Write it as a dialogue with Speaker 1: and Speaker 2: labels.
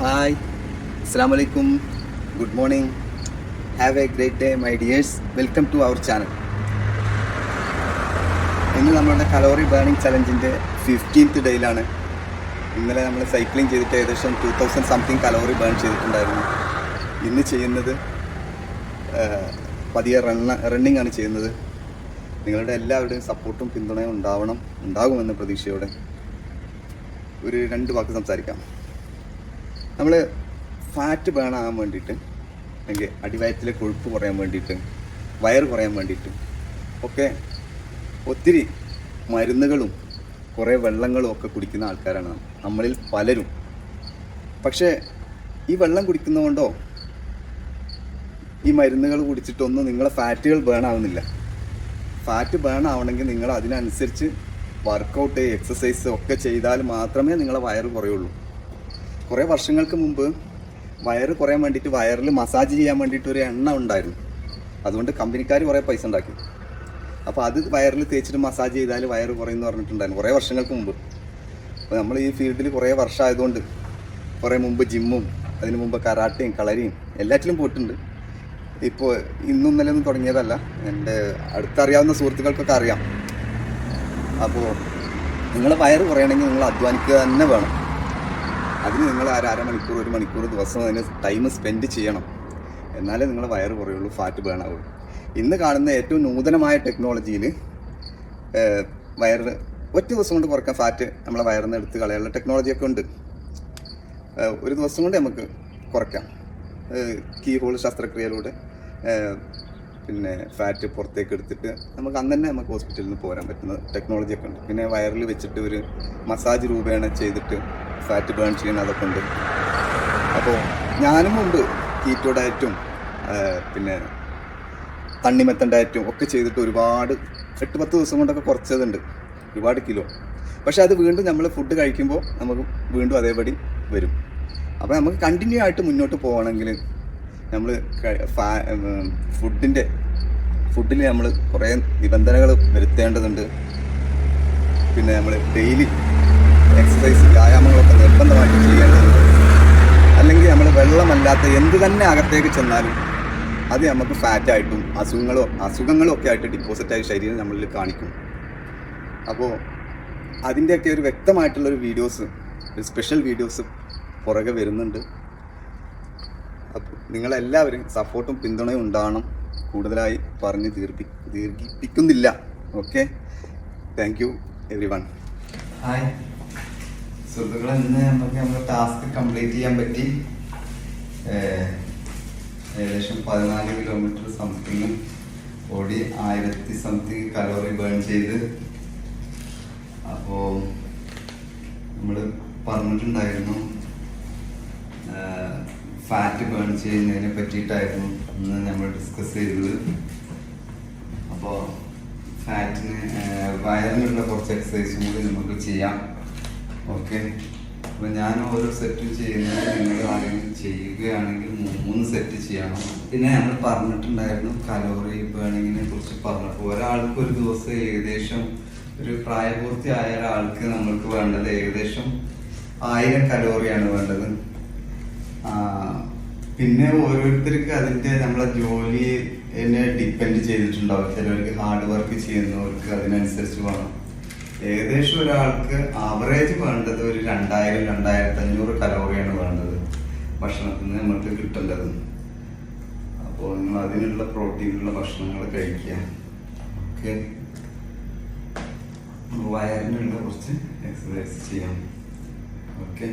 Speaker 1: Hi, Assalamu alaikum, good morning, have a great day my dears, welcome to our channel. ഇന്ന് നമ്മളുടെ calorie burning ചലഞ്ചിൻ്റെ 15th ഡേയിലാണ്. ഇന്നലെ നമ്മൾ cycling ചെയ്തിട്ട് ഏകദേശം 2000 something calorie burn ചെയ്തിട്ടുണ്ടായിരുന്നു. ഇന്ന് ചെയ്യുന്നത് പതിയെ റണ്ണിങ് ആണ് ചെയ്യുന്നത്. നിങ്ങളുടെ എല്ലാവരുടെയും സപ്പോർട്ടും പിന്തുണയും ഉണ്ടാകുമെന്ന പ്രതീക്ഷയോടെ ഒരു 2 വാക്ക് സംസാരിക്കാം. നമ്മൾ ഫാറ്റ് ബേൺ ആകാൻ വേണ്ടിയിട്ട്, അല്ലെങ്കിൽ അടിവയറ്റിലെ കൊഴുപ്പ് കുറയാൻ വേണ്ടിയിട്ട്, വയറ് കുറയാൻ വേണ്ടിയിട്ട് ഒക്കെ ഒത്തിരി മരുന്നുകളും കുറേ വെള്ളങ്ങളും ഒക്കെ കുടിക്കുന്ന ആൾക്കാരാണ് നമ്മളിൽ പലരും. പക്ഷേ ഈ വെള്ളം കുടിക്കുന്നതുകൊണ്ടോ ഈ മരുന്നുകൾ കുടിച്ചിട്ടൊന്നും നിങ്ങളെ ഫാറ്റുകൾ ബേൺ ആവുന്നില്ല. ഫാറ്റ് ബേൺ ആവണമെങ്കിൽ നിങ്ങൾ അതിനനുസരിച്ച് വർക്കൗട്ട്, എക്സസൈസ് ഒക്കെ ചെയ്താൽ മാത്രമേ നിങ്ങളെ വയറ് കുറയുള്ളൂ. കുറേ വർഷങ്ങൾക്ക് മുമ്പ് വയറ് കുറയാൻ വേണ്ടിയിട്ട് വയറിൽ മസാജ് ചെയ്യാൻ വേണ്ടിയിട്ട് ഒരു എണ്ണ ഉണ്ടായിരുന്നു. അതുകൊണ്ട് കമ്പനിക്കാർ കുറേ പൈസ ഉണ്ടാക്കി. അപ്പോൾ അത് വയറിൽ തേച്ചിട്ട് മസാജ് ചെയ്താൽ വയറ് കുറയുമെന്ന് പറഞ്ഞിട്ടുണ്ടായിരുന്നു കുറേ വർഷങ്ങൾക്ക് മുമ്പ്. അപ്പോൾ നമ്മൾ ഈ ഫീൽഡിൽ കുറേ വർഷമായതുകൊണ്ട് കുറേ മുമ്പ് ജിമ്മും അതിന് മുമ്പ് കരാട്ടയും കളരിയും എല്ലാറ്റിലും പോയിട്ടുണ്ട്. ഇപ്പോൾ ഇന്നും ഇന്നലെയൊന്നും തുടങ്ങിയതല്ല, എൻ്റെ അടുത്തറിയാവുന്ന സുഹൃത്തുക്കൾക്കൊക്കെ അറിയാം. അപ്പോൾ നിങ്ങളെ വയറ് കുറയണമെങ്കിൽ നിങ്ങൾ അധ്വാനിക്കുക തന്നെ വേണം. അതിന് നിങ്ങൾ അരമണിക്കൂർ 1 മണിക്കൂർ ദിവസം അതിന് ടൈം സ്പെൻഡ് ചെയ്യണം. എന്നാലേ നിങ്ങളെ വയറ് കുറയുള്ളൂ, ഫാറ്റ് ബേൺ ആവുള്ളൂ. ഇന്ന് കാണുന്ന ഏറ്റവും നൂതനമായ ടെക്നോളജിയിൽ വയറ് ഒറ്റ ദിവസം കൊണ്ട് കുറയ്ക്കാൻ, ഫാറ്റ് നമ്മളെ വയറിൽ നിന്ന് എടുത്ത് കളയാനുള്ള ടെക്നോളജിയൊക്കെ ഉണ്ട്. ഒരു ദിവസം കൊണ്ട് നമുക്ക് കുറയ്ക്കാം. കീ ഹോൾ ശസ്ത്രക്രിയയിലൂടെ പിന്നെ ഫാറ്റ് പുറത്തേക്ക് എടുത്തിട്ട് നമുക്ക് അന്ന് തന്നെ നമുക്ക് ഹോസ്പിറ്റലിൽ നിന്ന് പോരാൻ പറ്റുന്ന ടെക്നോളജിയൊക്കെ ഉണ്ട്. പിന്നെ വയറിൽ വെച്ചിട്ട് ഒരു മസാജ് രൂപേണ ചെയ്തിട്ട് ഫാറ്റ് ബേൺ ചെയ്യുന്ന അതൊക്കെ ഉണ്ട്. അപ്പോൾ ഞാനും മുമ്പ് കീറ്റോ ഡയറ്റും പിന്നെ തണ്ണിമത്തൻ ഡയറ്റും ഒക്കെ ചെയ്തിട്ട് ഒരുപാട് 8-10 ദിവസം കൊണ്ടൊക്കെ കുറച്ചതുണ്ട്, ഒരുപാട് കിലോ. പക്ഷേ അത് വീണ്ടും നമ്മൾ ഫുഡ് കഴിക്കുമ്പോൾ നമുക്ക് വീണ്ടും അതേപടി വരും. അപ്പോൾ നമുക്ക് കണ്ടിന്യൂ ആയിട്ട് മുന്നോട്ട് പോകണമെങ്കിൽ നമ്മൾ ഫുഡിൽ നമ്മൾ കുറേ നിബന്ധനകൾ വരുത്തേണ്ടതുണ്ട്. പിന്നെ നമ്മൾ ഡെയിലി എക്സസൈസ്, വ്യായാമങ്ങളൊക്കെ നിർബന്ധമായിട്ട് ചെയ്യേണ്ടതുണ്ട്. അല്ലെങ്കിൽ നമ്മൾ വെള്ളമല്ലാത്ത എന്ത് തന്നെ അകത്തേക്ക് ചെന്നാലും അത് നമുക്ക് ഫാറ്റായിട്ടും അസുഖങ്ങളും ഒക്കെ ആയിട്ട് ഡിപ്പോസിറ്റായി ശരീരം നമ്മളിൽ കാണിക്കും. അപ്പോൾ അതിൻ്റെയൊക്കെ ഒരു വ്യക്തമായിട്ടുള്ളൊരു വീഡിയോസ്, ഒരു സ്പെഷ്യൽ വീഡിയോസ് പുറകെ വരുന്നുണ്ട്. അപ്പോൾ നിങ്ങളെല്ലാവരും സപ്പോർട്ടും പിന്തുണയും ഉണ്ടാവണം. കൂടുതലായി പറഞ്ഞ് ദീർഘിപ്പിക്കുന്നില്ല. Okay, thank you everyone. Hi സുഹൃത്തുക്കളെ, ഇന്ന് നമ്മൾ ടാസ്ക് കംപ്ലീറ്റ് ചെയ്യാൻ പറ്റി. ഏകദേശം 14 കിലോമീറ്റർ സംതിങ് ഓടി 1000 സംതിങ് കലോറി ബേൺ ചെയ്ത്. അപ്പോൾ നമ്മൾ പറഞ്ഞിട്ടുണ്ടായിരുന്നു ഫാറ്റ് ബേൺ ചെയ്യുന്നതിനെ പറ്റിയിട്ടായിരുന്നു ഇന്ന് നമ്മൾ ഡിസ്കസ് ചെയ്തത്. അപ്പോൾ ഫാറ്റിന് വയറിനുള്ള കുറച്ച് എക്സസൈസും കൂടി നമുക്ക് ചെയ്യാം. ഓക്കെ, അപ്പോൾ ഞാൻ ഓരോ സെറ്റും ചെയ്യുന്നത് നിങ്ങൾ ആരെങ്കിലും ചെയ്യുകയാണെങ്കിൽ 3 സെറ്റ് ചെയ്യണം. പിന്നെ നമ്മൾ പറഞ്ഞിട്ടുണ്ടായിരുന്നു കലോറി ബേണിങ്ങിനെ കുറിച്ച് പറഞ്ഞപ്പോൾ ഒരാൾക്ക് ഒരു ദിവസം ഏകദേശം ഒരു പ്രായപൂർത്തിയായ ഒരാൾക്ക് നമ്മൾക്ക് വേണ്ടത് ഏകദേശം 1000 കലോറിയാണ് വേണ്ടത്. പിന്നെ ഓരോരുത്തർക്ക് അതിൻ്റെ നമ്മളെ ജോലി എന്നെ ഡിപ്പെൻഡ് ചെയ്തിട്ടുണ്ടാവും. ചിലവർക്ക് ഹാർഡ് വർക്ക് ചെയ്യുന്നവർക്ക് അതിനനുസരിച്ച് വേണം. ഏകദേശം ഒരാൾക്ക് ആവറേജ് വേണ്ടത് ഒരു 2000-2500 കലോറിയാണ് വേണ്ടത് ഭക്ഷണത്തിൽ നിന്ന് നമുക്ക് കിട്ടേണ്ടത്. അപ്പോൾ നിങ്ങൾ അതിനുള്ള പ്രോട്ടീനുള്ള ഭക്ഷണങ്ങൾ കഴിക്കുക. ഓക്കെ, വയറിനുള്ള കുറച്ച് എക്സസൈസ് ചെയ്യാം. ഓക്കെ.